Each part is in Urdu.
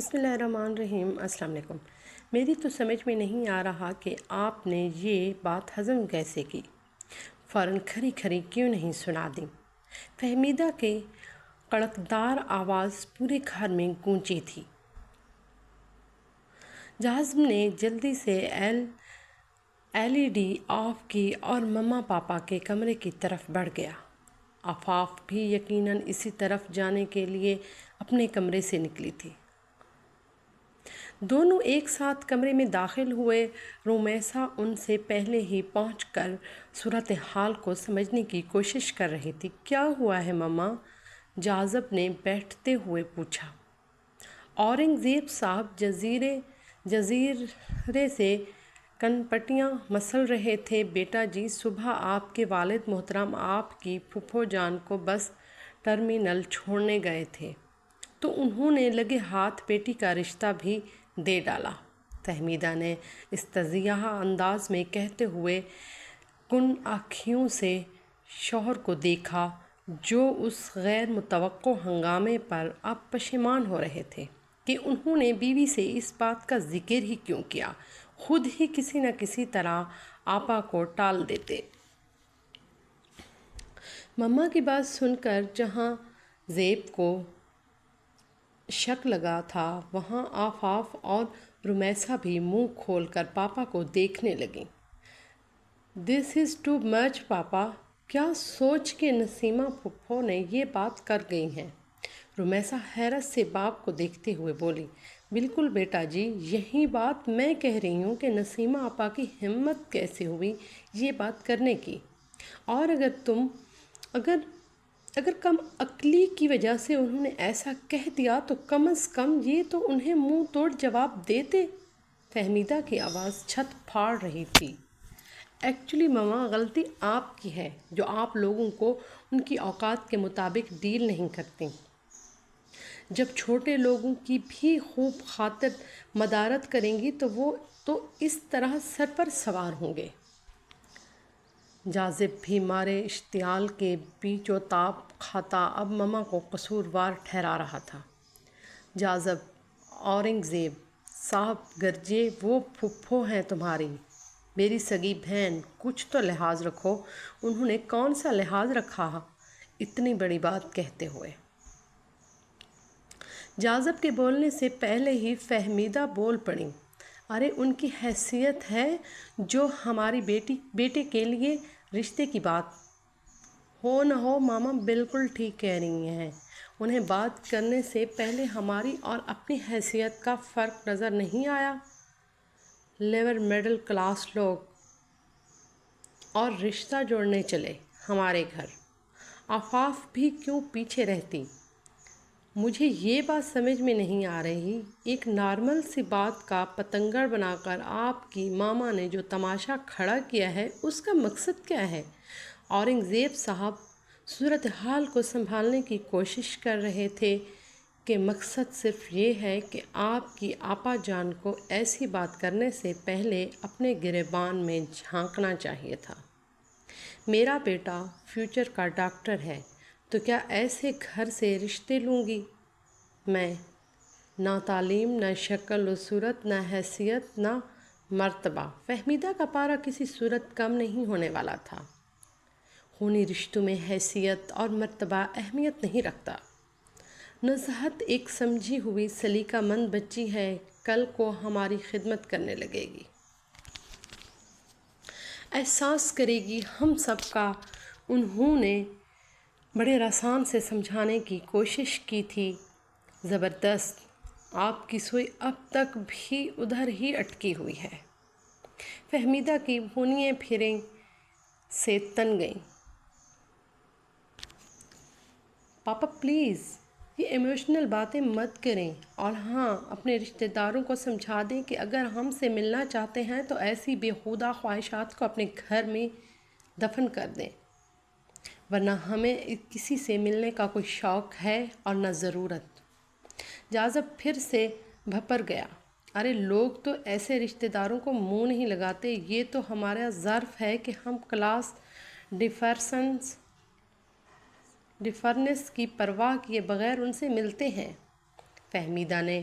بسم اللہ الرحمن الرحیم۔ السلام علیکم۔ میری تو سمجھ میں نہیں آ رہا کہ آپ نے یہ بات ہضم کیسے کی، فوراً کھری کھری کیوں نہیں سنا دی۔ فہمیدہ کی کڑکدار آواز پورے گھر میں گونجی تھی۔ جازب نے جلدی سے LED آف کی اور مما پاپا کے کمرے کی طرف بڑھ گیا۔ آفاف بھی یقیناً اسی طرف جانے کے لیے اپنے کمرے سے نکلی تھی۔ دونوں ایک ساتھ کمرے میں داخل ہوئے۔ رومیسا ان سے پہلے ہی پہنچ کر صورتحال کو سمجھنے کی کوشش کر رہی تھی۔ کیا ہوا ہے مما؟ جازب نے بیٹھتے ہوئے پوچھا۔ اورنگ زیب صاحب جزیرے سے کنپٹیاں مسل رہے تھے۔ بیٹا جی، صبح آپ کے والد محترم آپ کی پھوپھو جان کو بس ٹرمینل چھوڑنے گئے تھے تو انہوں نے لگے ہاتھ بیٹی کا رشتہ بھی دے ڈالا، فہمیدہ نے استضیاح انداز میں کہتے ہوئے کن آنکھوں سے شوہر کو دیکھا، جو اس غیر متوقع ہنگامے پر اب پشیمان ہو رہے تھے کہ انہوں نے بیوی سے اس بات کا ذکر ہی کیوں کیا۔ خود ہی کسی نہ کسی طرح آپا کو ٹال دیتے۔ مما کی بات سن کر جہاں زیب کو شک لگا تھا، وہاں آفاف اور رومیسا بھی منہ کھول کر پاپا کو دیکھنے لگیں۔ دس از ٹو مچ پاپا، کیا سوچ کے نسیمہ پھوپھو نے یہ بات کر گئی ہیں؟ رومیسا حیرت سے باپ کو دیکھتے ہوئے بولی۔ بالکل بیٹا جی، یہی بات میں کہہ رہی ہوں کہ نسیمہ آپا کی ہمت کیسے ہوئی یہ بات کرنے کی، اور اگر کم عقلی کی وجہ سے انہوں نے ایسا کہہ دیا تو کم از کم یہ تو انہیں منہ توڑ جواب دیتے۔ فہمیدہ کی آواز چھت پھاڑ رہی تھی۔ ایکچولی مما، غلطی آپ کی ہے جو آپ لوگوں کو ان کی اوقات کے مطابق ڈیل نہیں کرتی۔ جب چھوٹے لوگوں کی بھی خوب خاطر مدارت کریں گی تو وہ تو اس طرح سر پر سوار ہوں گے۔ جازب بھی مارے اشتعال کے پیچ و تاب کھاتا اب مما کو قصوروار ٹھہرا رہا تھا۔ جازب، اورنگ زیب صاحب گرجے وہ پھوپھو ہیں تمہاری، میری سگی بہن، کچھ تو لحاظ رکھو۔ انہوں نے کون سا لحاظ رکھا اتنی بڑی بات کہتے ہوئے؟ جازب کے بولنے سے پہلے ہی فہمیدہ بول پڑیں۔ ارے ان کی حیثیت ہے جو ہماری بیٹے کے لیے رشتے کی بات ہو نہ ہو۔ ماما بالکل ٹھیک کہہ رہی ہیں، انہیں بات کرنے سے پہلے ہماری اور اپنی حیثیت کا فرق نظر نہیں آیا؟ لیور مڈل کلاس لوگ اور رشتہ جوڑنے چلے ہمارے گھر، آفاف بھی کیوں پیچھے رہتی؟ مجھے یہ بات سمجھ میں نہیں آ رہی، ایک نارمل سی بات کا پتنگڑ بنا کر آپ کی ماما نے جو تماشا کھڑا کیا ہے اس کا مقصد کیا ہے؟ اورنگ زیب صاحب صورتحال کو سنبھالنے کی کوشش کر رہے تھے کہ مقصد صرف یہ ہے کہ آپ کی آپا جان کو ایسی بات کرنے سے پہلے اپنے گریبان میں جھانکنا چاہیے تھا۔ میرا بیٹا فیوچر کا ڈاکٹر ہے تو کیا ایسے گھر سے رشتے لوں گی میں؟ نہ تعلیم، نہ شکل و صورت، نہ حیثیت، نہ مرتبہ۔ فہمیدہ کا پارا کسی صورت کم نہیں ہونے والا تھا۔ خونی رشتوں میں حیثیت اور مرتبہ اہمیت نہیں رکھتا۔ نزہت ایک سمجھی ہوئی سلیقہ مند بچی ہے، کل کو ہماری خدمت کرنے لگے گی، احساس کرے گی ہم سب کا۔ انہوں نے بڑے رسان سے سمجھانے کی کوشش کی تھی۔ زبردست، آپ کی سوئی اب تک بھی ادھر ہی اٹکی ہوئی ہے۔ فہمیدہ کی بھونیں پھریں سے تن گئیں۔ پاپا پلیز یہ ایموشنل باتیں مت کریں، اور ہاں، اپنے رشتہ داروں کو سمجھا دیں کہ اگر ہم سے ملنا چاہتے ہیں تو ایسی بیہودہ خواہشات کو اپنے گھر میں دفن کر دیں، ورنہ ہمیں کسی سے ملنے کا کوئی شوق ہے اور نہ ضرورت۔ جازب پھر سے بھپر گیا۔ ارے لوگ تو ایسے رشتہ داروں کو منہ نہیں لگاتے، یہ تو ہمارا ظرف ہے کہ ہم کلاس ڈفرنس کی پرواہ کیے بغیر ان سے ملتے ہیں۔ فہمیدہ نے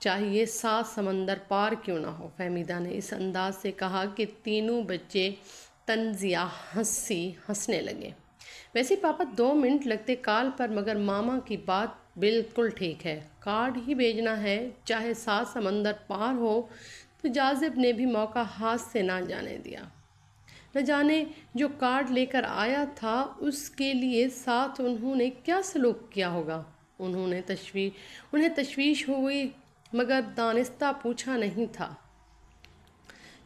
چاہیے 7 سمندر پار کیوں نہ ہو۔ فہمیدہ نے اس انداز سے کہا کہ تینوں بچے تنزیہ ہنسنے لگے۔ ویسے پاپا 2 منٹ لگتے کال پر، مگر ماما کی بات بالکل ٹھیک ہے، کارڈ ہی بھیجنا ہے، چاہے 7 سمندر پار ہو۔ تو جاذب نے بھی موقع ہاتھ سے نہ جانے دیا۔ نہ جانے جو کارڈ لے کر آیا تھا اس کے لیے ساتھ انہوں نے کیا سلوک کیا ہوگا۔ انہیں تشویش ہوئی مگر دانستہ پوچھا نہیں تھا۔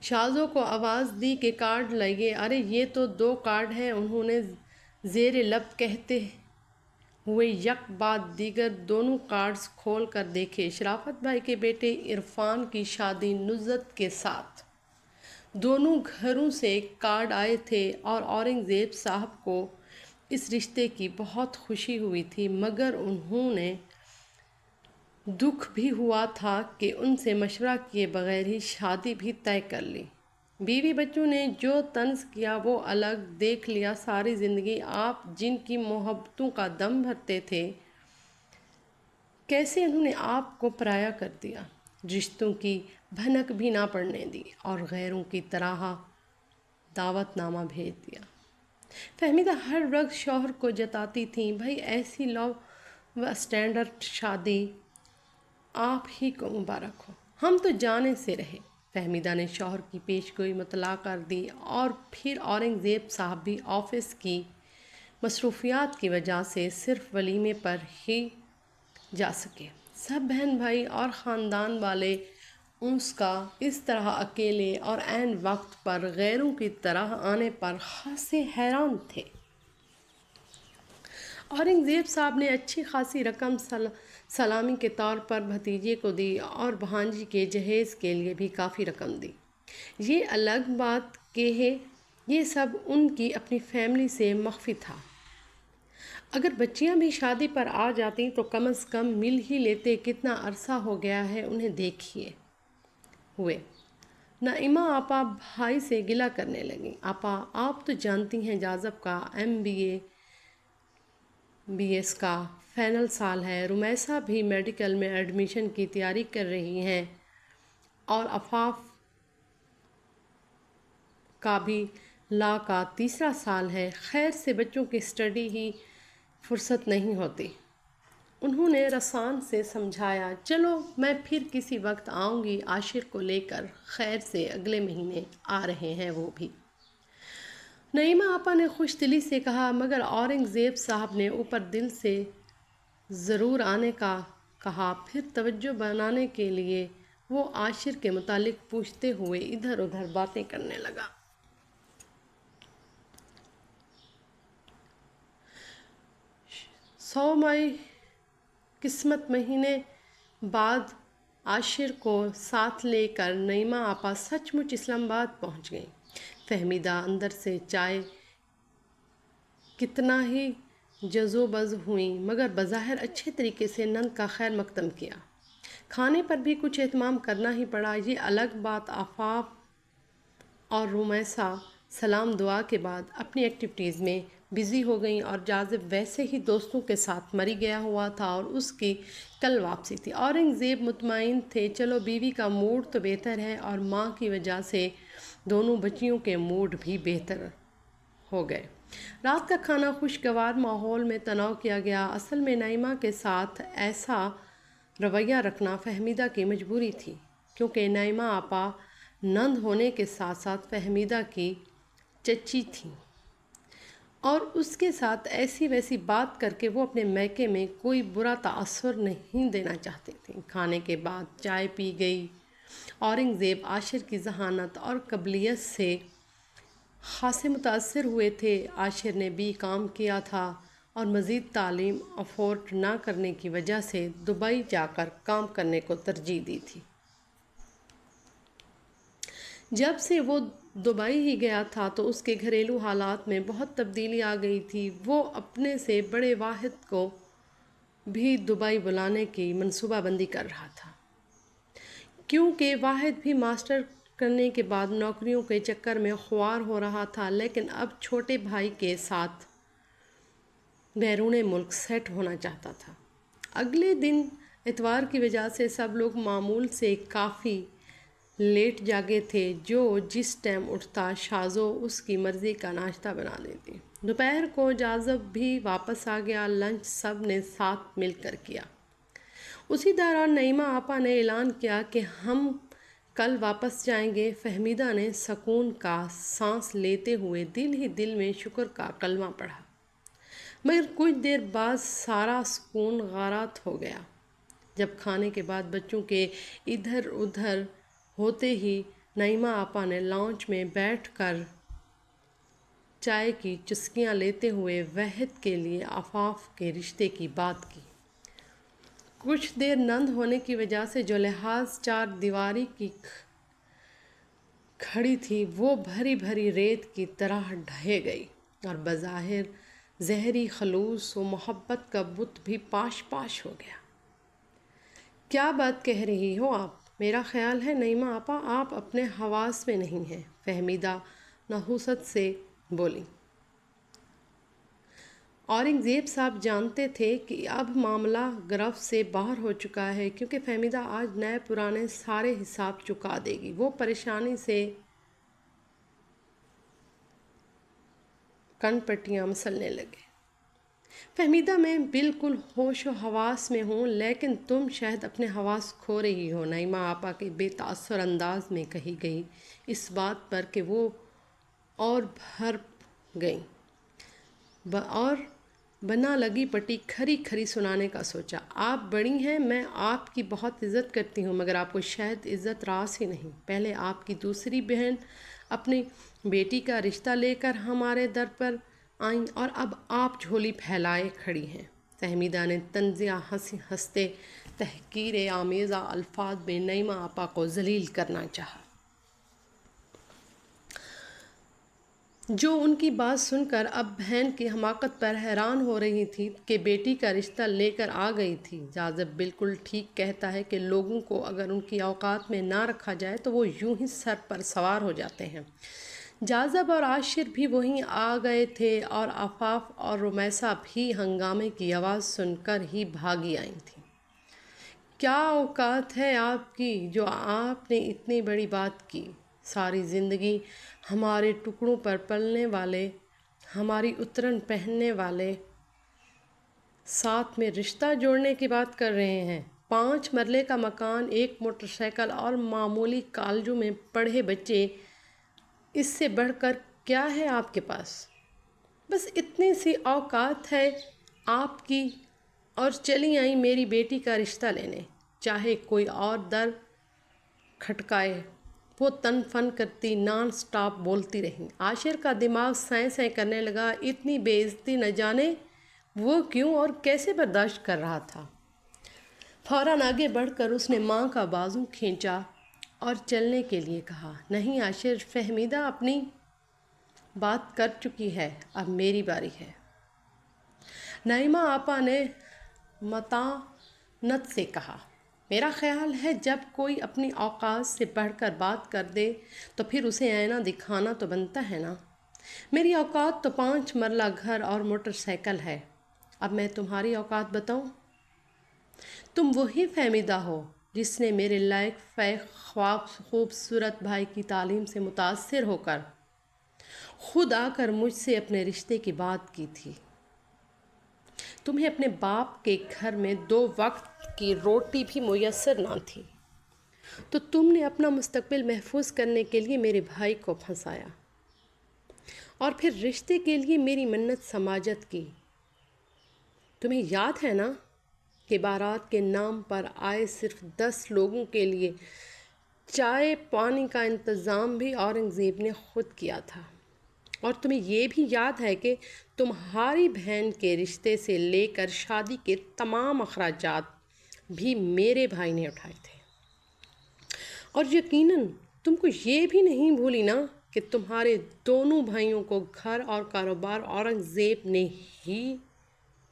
شازوں کو آواز دی کہ کارڈ لائیے۔ ارے یہ تو 2 کارڈ ہیں، انہوں نے زیر لب کہتے ہوئے یک بعد دیگر دونوں کارڈز کھول کر دیکھے۔ شرافت بھائی کے بیٹے عرفان کی شادی نزت کے ساتھ دونوں گھروں سے کارڈ آئے تھے اور اورنگزیب صاحب کو اس رشتے کی بہت خوشی ہوئی تھی، مگر انہیں دکھ بھی ہوا تھا کہ ان سے مشورہ کیے بغیر ہی شادی بھی طے کر لی۔ بیوی بچوں نے جو طنز کیا وہ الگ، دیکھ لیا ساری زندگی آپ جن کی محبتوں کا دم بھرتے تھے، کیسے انہوں نے آپ کو پرایا کر دیا، رشتوں کی بھنک بھی نہ پڑنے دی اور غیروں کی طرح دعوت نامہ بھیج دیا۔ فہمیدہ ہر وقت شوہر کو جتاتی تھیں، بھائی ایسی لو اسٹینڈرڈ شادی آپ ہی کو مبارک ہو، ہم تو جانے سے رہے۔ فہمیدہ نے شوہر کی پیش گوئی مطلع کر دی اور پھر اورنگزیب صاحب بھی آفس کی مصروفیات کی وجہ سے صرف ولیمے پر ہی جا سکے۔ سب بہن بھائی اور خاندان والے اس کا اس طرح اکیلے اور عین وقت پر غیروں کی طرح آنے پر خاصے حیران تھے۔ اورنگزیب صاحب نے اچھی خاصی رقم سلامی کے طور پر بھتیجے کو دی اور بھانجی کے جہیز کے لیے بھی کافی رقم دی۔ یہ الگ بات کہ یہ سب ان کی اپنی فیملی سے مخفی تھا۔ اگر بچیاں بھی شادی پر آ جاتی تو کم از کم مل ہی لیتے، کتنا عرصہ ہو گیا ہے انہیں دیکھیے ہوئے۔ نعیمہ آپا بھائی سے گلہ کرنے لگیں، آپا آپ تو جانتی ہیں جاذب کا MBA کا فائنل سال ہے، رمیسا بھی میڈیکل میں ایڈمیشن کی تیاری کر رہی ہیں اور آفاق کا بھی لا کا 3 سال ہے، خیر سے بچوں کی اسٹڈی ہی فرصت نہیں ہوتی۔ انہوں نے رسان سے سمجھایا، چلو میں پھر کسی وقت آؤں گی عاشر کو لے کر، خیر سے اگلے مہینے آ رہے ہیں وہ بھی۔ نعیمہ آپا نے خوش دلی سے کہا، مگر اورنگزیب صاحب نے اوپر دل سے ضرور آنے کا کہا۔ پھر توجہ بنانے کے لیے وہ عاشر کے متعلق پوچھتے ہوئے ادھر ادھر باتیں کرنے لگا۔ 100 مئی قسمت مہینے بعد عاشر کو ساتھ لے کر نعیمہ آپا سچ مچ اسلام آباد پہنچ گئیں۔ فہمیدہ اندر سے چائے کتنا ہی جزوبز ہوئیں، مگر بظاہر اچھے طریقے سے نند کا خیر مقدم کیا۔ کھانے پر بھی کچھ اہتمام کرنا ہی پڑا۔ یہ الگ بات آفاق اور رمیسا سلام دعا کے بعد اپنی ایکٹیویٹیز میں بزی ہو گئیں اور جاذب ویسے ہی دوستوں کے ساتھ مری گیا ہوا تھا اور اس کی کل واپسی تھی۔ اورنگزیب مطمئن تھے، چلو بیوی کا موڈ تو بہتر ہے اور ماں کی وجہ سے دونوں بچیوں کے موڈ بھی بہتر ہو گئے۔ رات کا کھانا خوشگوار ماحول میں تناؤ کیا گیا۔ اصل میں نعیمہ کے ساتھ ایسا رویہ رکھنا فہمیدہ کی مجبوری تھی، کیونکہ نعیمہ آپا نند ہونے کے ساتھ ساتھ فہمیدہ کی چچی تھیں اور اس کے ساتھ ایسی ویسی بات کر کے وہ اپنے میکے میں کوئی برا تاثر نہیں دینا چاہتی تھیں۔ کھانے کے بعد چائے پی گئی۔ اورنگزیب عاشر کی ذہانت اور قابلیت سے خاصے متاثر ہوئے تھے۔ عاشر نے کام کیا تھا اور مزید تعلیم افورڈ نہ کرنے کی وجہ سے دبئی جا کر کام کرنے کو ترجیح دی تھی۔ جب سے وہ دبئی ہی گیا تھا تو اس کے گھریلو حالات میں بہت تبدیلی آ گئی تھی۔ وہ اپنے سے بڑے واحد کو بھی دبئی بلانے کی منصوبہ بندی کر رہا تھا، کیونکہ واحد بھی ماسٹر کرنے کے بعد نوکریوں کے چکر میں خوار ہو رہا تھا، لیکن اب چھوٹے بھائی کے ساتھ بیرون ملک سیٹ ہونا چاہتا تھا۔ اگلے دن اتوار کی وجہ سے سب لوگ معمول سے کافی لیٹ جاگے تھے۔ جو جس ٹائم اٹھتا شازو اس کی مرضی کا ناشتہ بنا دیتی۔ دوپہر کو جازب بھی واپس آ گیا۔ لنچ سب نے ساتھ مل کر کیا۔ اسی دوران نعیمہ آپا نے اعلان کیا کہ ہم کل واپس جائیں گے۔ فہمیدہ نے سکون کا سانس لیتے ہوئے دل ہی دل میں شکر کا کلمہ پڑھا، مگر کچھ دیر بعد سارا سکون غارت ہو گیا جب کھانے کے بعد بچوں کے ادھر ادھر ہوتے ہی نعیمہ آپا نے لاؤنج میں بیٹھ کر چائے کی چسکیاں لیتے ہوئے وحد کے لیے عفاف کے رشتے کی بات کی۔ کچھ دیر نند ہونے کی وجہ سے جو لحاظ چار دیواری کی کھڑی تھی وہ بھری بھری ریت کی طرح ڈھہ گئی اور بظاہر زہری خلوص و محبت کا بت بھی پاش پاش ہو گیا۔ کیا بات کہہ رہی ہو آپ؟ میرا خیال ہے نعیمہ آپا آپ اپنے حواس میں نہیں ہیں، فہمیدہ نحوست سے بولی۔ اورنگزیب صاحب جانتے تھے کہ اب معاملہ گرفت سے باہر ہو چکا ہے، کیونکہ فہمیدہ آج نئے پرانے سارے حساب چکا دے گی۔ وہ پریشانی سے کن پٹیاں مسلنے لگے۔ فہمیدہ میں بالکل ہوش و حواس میں ہوں، لیکن تم شاید اپنے حواس کھو رہی ہو، نعیمہ آپا کے بے تاثر انداز میں کہی گئی اس بات پر کہ وہ اور بھر گئیں اور بنا لگی پٹی کھری کھری سنانے کا سوچا۔ آپ بڑی ہیں، میں آپ کی بہت عزت کرتی ہوں، مگر آپ کو شاید عزت راس ہی نہیں۔ پہلے آپ کی دوسری بہن اپنی بیٹی کا رشتہ لے کر ہمارے در پر آئیں اور اب آپ جھولی پھیلائے کھڑی ہیں۔ فہمیدہ نے طنزیہ ہنستے تحقیر آمیزہ الفاظ میں نعیمہ آپا کو ذلیل کرنا چاہا، جو ان کی بات سن کر اب بہن کی حماقت پر حیران ہو رہی تھی کہ بیٹی کا رشتہ لے کر آ گئی تھی۔ جازب بالکل ٹھیک کہتا ہے کہ لوگوں کو اگر ان کی اوقات میں نہ رکھا جائے تو وہ یوں ہی سر پر سوار ہو جاتے ہیں۔ جازب اور عاشر بھی وہیں آ گئے تھے اور عفاف اور رمیسہ بھی ہنگامے کی آواز سن کر ہی بھاگی آئی تھیں۔ کیا اوقات ہے آپ کی جو آپ نے اتنی بڑی بات کی؟ ساری زندگی ہمارے ٹکڑوں پر پلنے والے، ہماری اترن پہننے والے، ساتھ میں رشتہ جوڑنے کی بات کر رہے ہیں۔ 5 مرلے کا مکان، ایک موٹر سائیکل اور معمولی کالجوں میں پڑھے بچے، اس سے بڑھ کر کیا ہے آپ کے پاس؟ بس اتنی سی اوقات ہے آپ کی اور چلی آئیں میری بیٹی کا رشتہ لینے، چاہے کوئی اور در کھٹکائے۔ وہ تن فن کرتی نان سٹاپ بولتی رہیں۔ عاشر کا دماغ سائیں سائیں کرنے لگا۔ اتنی بے عزتی نہ جانے وہ کیوں اور کیسے برداشت کر رہا تھا۔ فوراً آگے بڑھ کر اس نے ماں کا بازو کھینچا اور چلنے کے لیے کہا۔ نہیں عاشر، فہمیدہ اپنی بات کر چکی ہے، اب میری باری ہے۔ نعیمہ آپا نے متانت سے کہا۔ میرا خیال ہے جب کوئی اپنی اوقات سے بڑھ کر بات کر دے تو پھر اسے آئینہ دکھانا تو بنتا ہے نا۔ میری اوقات تو 5 مرلہ گھر اور موٹر سائیکل ہے۔ اب میں تمہاری اوقات بتاؤں؟ تم وہی فہمیدہ ہو جس نے میرے لائق فیق خوبصورت بھائی کی تعلیم سے متاثر ہو کر خود آ کر مجھ سے اپنے رشتے کی بات کی تھی۔ تمہیں اپنے باپ کے گھر میں 2 وقت کی روٹی بھی میسر نہ تھی، تو تم نے اپنا مستقبل محفوظ کرنے کے لیے میرے بھائی کو پھنسایا اور پھر رشتے کے لیے میری منت سماجت کی۔ تمہیں یاد ہے نا کہ بارات کے نام پر آئے صرف 10 لوگوں کے لیے چائے پانی کا انتظام بھی اورنگزیب نے خود کیا تھا، اور تمہیں یہ بھی یاد ہے کہ تمہاری بہن کے رشتے سے لے کر شادی کے تمام اخراجات بھی میرے بھائی نے اٹھائے تھے، اور یقیناً تم کو یہ بھی نہیں بھولی نا کہ تمہارے دونوں بھائیوں کو گھر اور کاروبار اورنگزیب نے ہی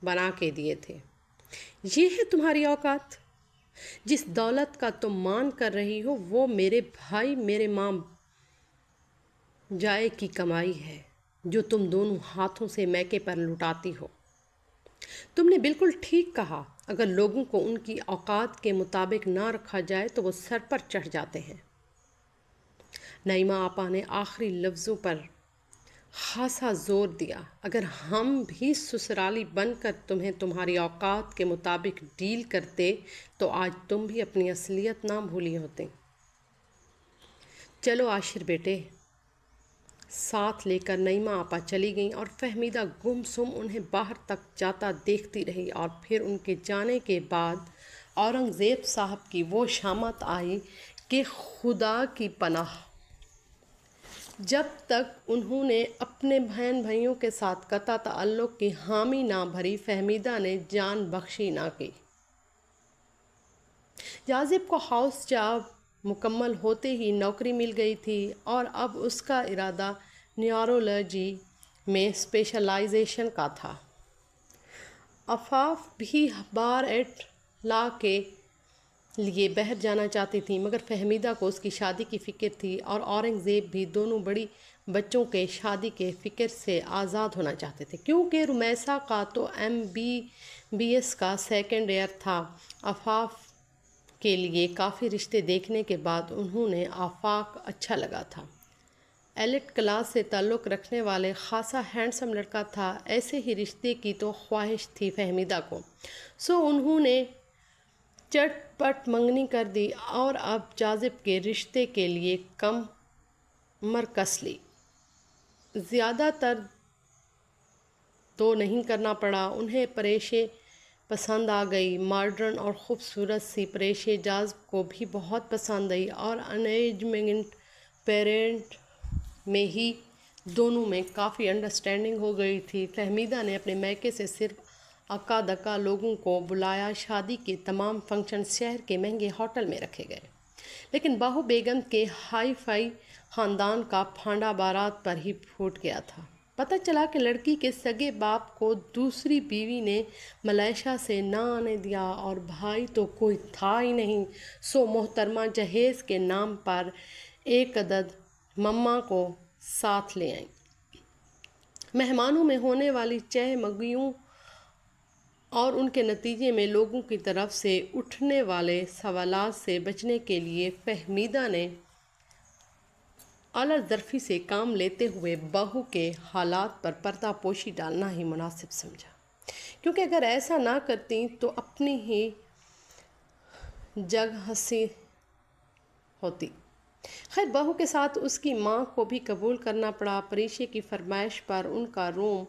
بنا کے دیے تھے۔ یہ ہے تمہاری اوقات۔ جس دولت کا تم مان کر رہی ہو وہ میرے بھائی میرے ماں جائے کی کمائی ہے جو تم دونوں ہاتھوں سے میکے پر لٹاتی ہو۔ تم نے بالکل ٹھیک کہا، اگر لوگوں کو ان کی اوقات کے مطابق نہ رکھا جائے تو وہ سر پر چڑھ جاتے ہیں۔ نعیمہ آپا نے آخری لفظوں پر خاصا زور دیا۔ اگر ہم بھی سسرالی بن کر تمہیں تمہاری اوقات کے مطابق ڈیل کرتے تو آج تم بھی اپنی اصلیت نہ بھولی ہوتے۔ چلو عاشر بیٹے، ساتھ لے کر نعیمہ آپا چلی گئیں اور فہمیدہ گم سم انہیں باہر تک جاتا دیکھتی رہی۔ اور پھر ان کے جانے کے بعد اورنگزیب صاحب کی وہ شامت آئی کہ خدا کی پناہ، جب تک انہوں نے اپنے بہن بھائیوں کے ساتھ قطع تعلق کی حامی نہ بھری، فہمیدہ نے جان بخشی نہ کی۔ جاذب کو ہاؤس جاب مکمل ہوتے ہی نوکری مل گئی تھی اور اب اس کا ارادہ نیورولوجی میں اسپیشلائزیشن کا تھا۔ آفاق بھی بار ایٹ لا کے لیے باہر جانا چاہتی تھی، مگر فہمیدہ کو اس کی شادی کی فکر تھی اور اورنگزیب بھی دونوں بڑی بچوں کے شادی کے فکر سے آزاد ہونا چاہتے تھے، کیونکہ رمیسا کا تو MBBS کا سیکنڈ ایئر تھا۔ آفاق کے لیے کافی رشتے دیکھنے کے بعد انہوں نے آفاق اچھا لگا تھا۔ ایلیٹ کلاس سے تعلق رکھنے والے خاصا ہینڈسم لڑکا تھا، ایسے ہی رشتے کی تو خواہش تھی فہمیدہ کو، سو انہوں نے چٹ پٹ منگنی کر دی اور اب جاذب کے رشتے کے لیے کمر کس لی۔ زیادہ تر تو نہیں کرنا پڑا، انہیں پریشے پسند آ گئی۔ ماڈرن اور خوبصورت سی پریشے جاذب کو بھی بہت پسند آئی اور انگیجمنٹ پیریڈ میں ہی دونوں میں کافی انڈرسٹینڈنگ ہو گئی تھی۔ فہمیدہ نے اپنے میکے سے صرف اکا دکا لوگوں کو بلایا، شادی کے تمام فنکشن شہر کے مہنگے ہوٹل میں رکھے گئے، لیکن بہو بیگم کے ہائی فائی خاندان کا پھانڈا بارات پر ہی پھوٹ گیا تھا۔ پتہ چلا کہ لڑکی کے سگے باپ کو دوسری بیوی نے ملائیشیا سے نہ آنے دیا اور بھائی تو کوئی تھا ہی نہیں، سو محترمہ جہیز کے نام پر ایک عدد مما کو ساتھ لے آئیں۔ مہمانوں میں ہونے والی چہمگیوں اور ان کے نتیجے میں لوگوں کی طرف سے اٹھنے والے سوالات سے بچنے کے لیے فہمیدہ نے اعلیٰ ظرفی سے کام لیتے ہوئے بہو کے حالات پر پردہ پوشی ڈالنا ہی مناسب سمجھا، کیونکہ اگر ایسا نہ کرتی تو اپنی ہی جگ ہنسی ہوتی۔ خیر، بہو کے ساتھ اس کی ماں کو بھی قبول کرنا پڑا۔ پریشے کی فرمائش پر ان کا روم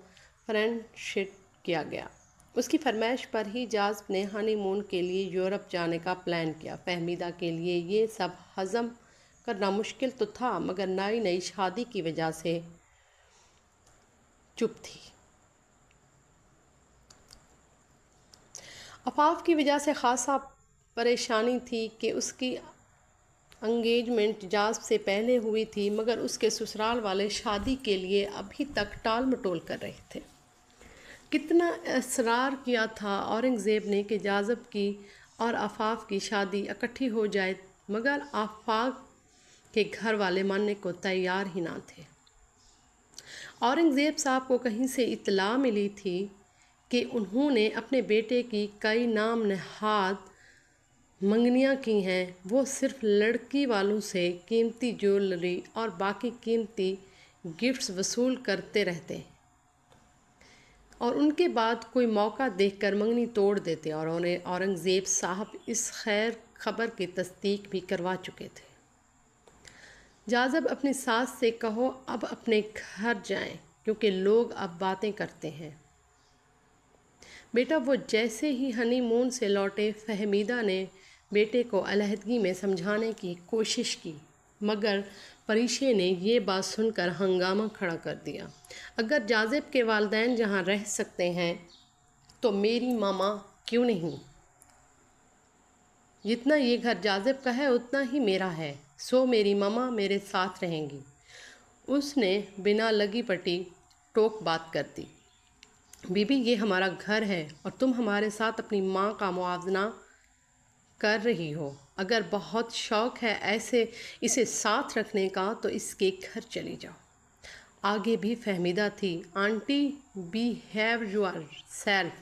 فرنشڈ کیا گیا۔ اس کی فرمائش پر ہی جاذب نے ہنی مون کے لیے یورپ جانے کا پلان کیا۔ فہمیدہ کے لیے یہ سب ہضم کرنا مشکل تو تھا، مگر نئی شادی کی وجہ سے چپ تھی۔ آفاق کی وجہ سے خاصا پریشانی تھی کہ اس کی انگیجمنٹ جاذب سے پہلے ہوئی تھی، مگر اس کے سسرال والے شادی کے لیے ابھی تک ٹال مٹول کر رہے تھے۔ کتنا اصرار کیا تھا اورنگزیب نے کہ جاذب کی اور آفاق کی شادی اکٹھی ہو جائے، مگر آفاق کے گھر والے ماننے کو تیار ہی نہ تھے۔ اورنگزیب صاحب کو کہیں سے اطلاع ملی تھی کہ انہوں نے اپنے بیٹے کی کئی نام نہاد منگنیاں کی ہیں، وہ صرف لڑکی والوں سے قیمتی جیولری اور باقی قیمتی گفٹس وصول کرتے رہتے اور ان کے بعد کوئی موقع دیکھ کر منگنی توڑ دیتے، اور اورنگزیب صاحب اس خیر خبر کی تصدیق بھی کروا چکے تھے۔ جاذب اپنی ساس سے کہو اب اپنے گھر جائیں، کیونکہ لوگ اب باتیں کرتے ہیں۔ بیٹا، وہ جیسے ہی ہنی مون سے لوٹے، فہمیدہ نے بیٹے کو علیحدگی میں سمجھانے کی کوشش کی، مگر پریشے نے یہ بات سن کر ہنگامہ کھڑا کر دیا۔ اگر جاذب کے والدین جہاں رہ سکتے ہیں تو میری ماما کیوں نہیں؟ جتنا یہ گھر جاذب کا ہے اتنا ہی میرا ہے، سو میری ماما میرے ساتھ رہیں گی۔ اس نے بنا لگی پٹی ٹوک بات کر دی۔ بی بی، یہ ہمارا گھر ہے اور تم ہمارے ساتھ اپنی ماں کا موازنہ کر رہی ہو۔ اگر بہت شوق ہے اسے ساتھ رکھنے کا تو اس کے گھر چلی جاؤ۔ آگے بھی فہمیدہ تھی۔ Aunty, behave your self.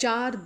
4